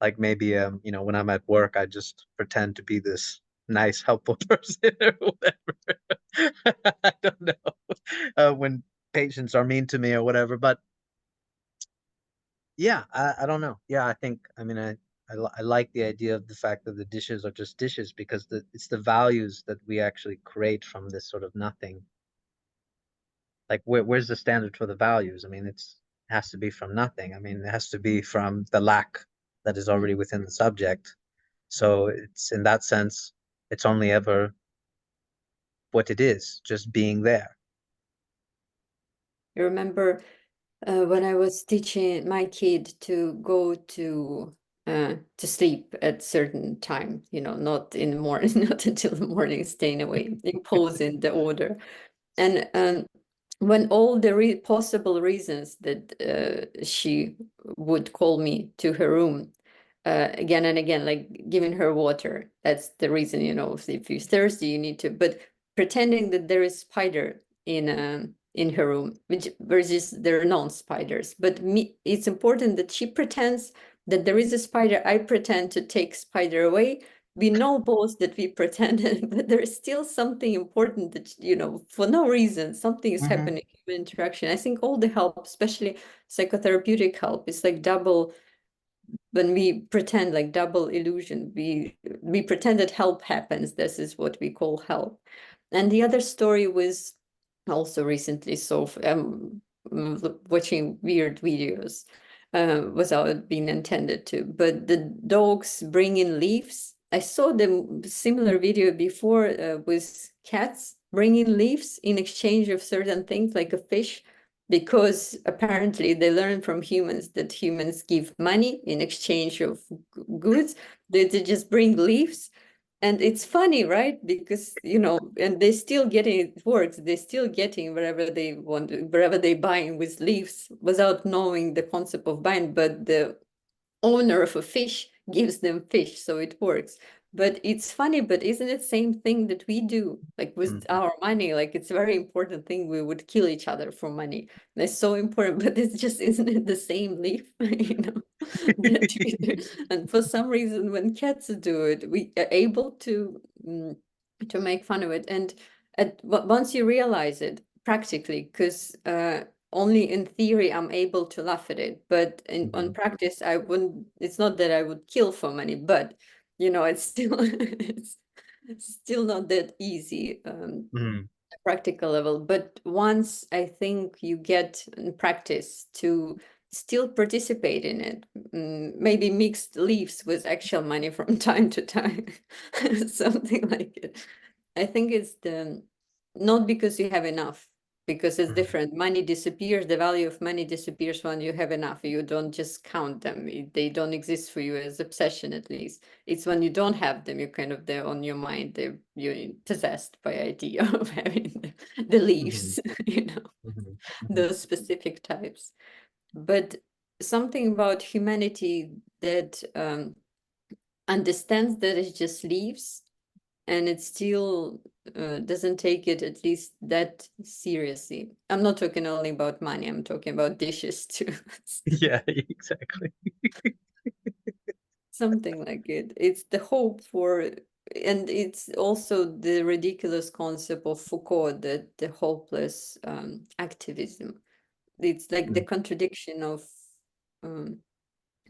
Like maybe when I'm at work, I just pretend to be this nice, helpful person or whatever. I don't know. When patients are mean to me or whatever. But yeah, I don't know. Yeah, I mean, I like the idea of the fact that the dishes are just dishes because it's the values that we actually create from this sort of nothing. Like where's the standard for the values? I mean, it has to be from nothing. I mean, it has to be from the lack that is already within the subject. So it's in that sense, it's only ever what it is, just being there.
I remember when I was teaching my kid to go to sleep at certain time, not in the morning, not until the morning, staying away, imposing the order. And when all the possible reasons that she would call me to her room again and again, like giving her water, that's the reason, if you're thirsty, you need to, but pretending that there is spider in her room, which versus there are non-spiders. But it's important that she pretends that there is a spider. I pretend to take spider away. We know both that we pretended, but there's still something important that, for no reason, something is
Mm-hmm.
happening in human interaction. I think all the help, especially psychotherapeutic help, is like double, when we pretend, like double illusion. We pretend that help happens. This is what we call help. And the other story was also recently, so watching weird videos without being intended to, but the dogs bring in leaves. I saw the similar video before with cats bringing leaves in exchange of certain things, like a fish, because apparently they learn from humans that humans give money in exchange of goods. They just bring leaves. And it's funny, right? Because, and they're still getting, it works. They're still getting wherever they want, wherever they buying with leaves without knowing the concept of buying. But the owner of a fish gives them fish, so it works. But it's funny, but isn't it same thing that we do? Like with
Mhm.
our money, like it's a very important thing. We would kill each other for money. That's so important, but it's just isn't it the same leaf, that we do? And for some reason, when cats do it, we are able to make fun of it. And once you realize it practically, because only in theory I'm able to laugh at it, but on
Mhm.
practice I wouldn't. It's not that I would kill for money, but it's still it's still not that easy,
Mhm.
practical level. But once I think you get in practice to still participate in it, maybe mixed leaves with actual money from time to time, something like it. I think it's the not because you have enough, because it's
Mhm.
different. Money disappears, the value of money disappears when you have enough. You don't just count them. They don't exist for you as obsession, at least. It's when you don't have them, you kind of they're on your mind. You're possessed by idea of having the
Mhm.
leaves,
Mhm. Mhm.
those specific types. But something about humanity that understands that it's just leaves, and it still doesn't take it at least that seriously. I'm not talking only about money, I'm talking about dishes too.
Yeah, exactly.
Something like it. It's the hope for, and it's also the ridiculous concept of Foucault, that the hopeless activism. It's like the
Mhm.
contradiction of, um,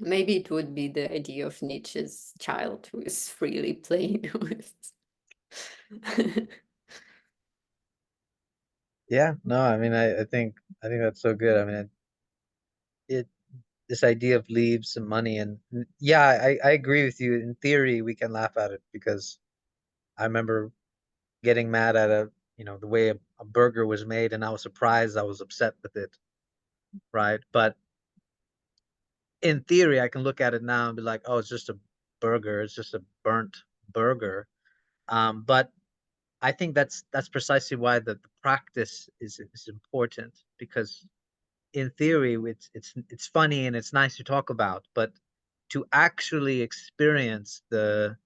maybe it would be the idea of Nietzsche's child who is freely playing with.
Yeah, no, I mean, I think that's so good. I mean, it this idea of leaves and money and yeah, I agree with you. In theory, we can laugh at it because I remember getting mad at the way a burger was made, and I was surprised, I was upset with it, right? But in theory, I can look at it now and be like, oh, it's just a burger, it's just a burnt burger. But I think that's precisely why the practice is important because in theory it's funny and it's nice to talk about, but to actually experience the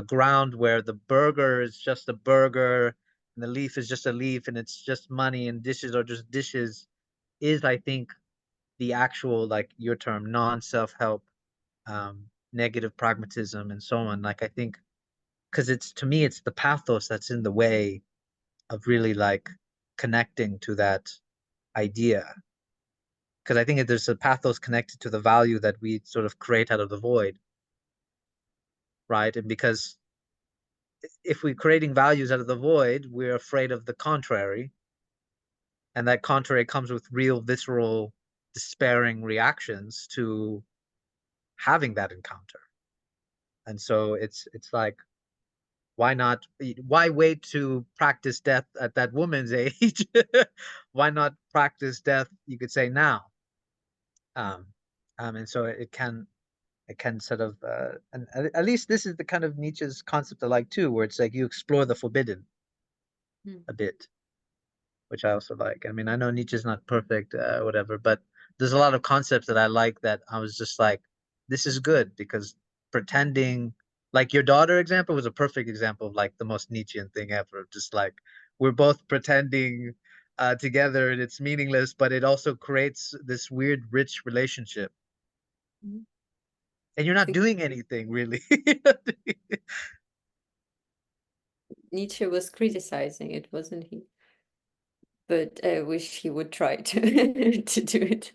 ground where the burger is just a burger and the leaf is just a leaf and it's just money and dishes are just dishes is I think the actual, like your term, non-self-help, negative pragmatism and so on. Like I think because it's to me it's the pathos that's in the way of really like connecting to that idea. Because I think there's a pathos connected to the value that we sort of create out of the void, right? And because if we're creating values out of the void, we're afraid of the contrary, and that contrary comes with real visceral despairing reactions to having that encounter. And so it's like why wait to practice death at that woman's age? Why not practice death, you could say, now? um and so it can sort of and at least this is the kind of Nietzsche's concept I like too, where it's like you explore the forbidden
Mm.
a bit, which I also like. I mean, I know Nietzsche's not perfect, whatever, but there's a lot of concepts that I like that I was just like, this is good because pretending, like your daughter example was a perfect example of like the most Nietzschean thing ever. Just like we're both pretending together and it's meaningless, but it also creates this weird, rich relationship.
Mm.
And you're not
So
doing anything really.
Nietzsche was criticizing it, wasn't he? But I wish he would try to to do it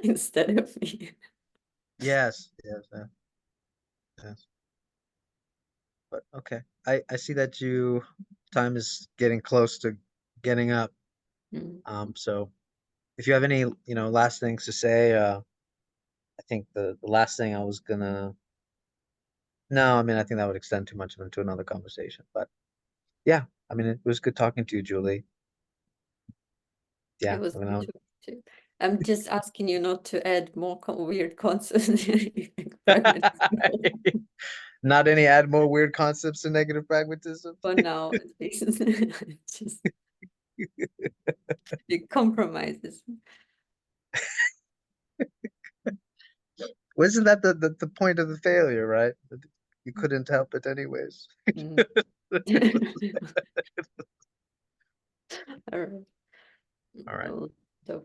instead of me.
Yes, yes, yes. But okay. I see that you time is getting close to getting up.
Mm.
So if you have any, last things to say, I think the last thing I was gonna no, I mean I think that would extend too much into another conversation. But yeah, I mean it was good talking to you, Julie.
It
Yeah,
was
I mean
good to too. I'm just asking you not to add more weird concepts. Pragmatism.
not any add more weird concepts to negative pragmatism.
For now, at least. Just the compromises.
Wasn't that the point of the failure, right? You couldn't help it anyways.
Mhm. All right.
All right.
I'll stop.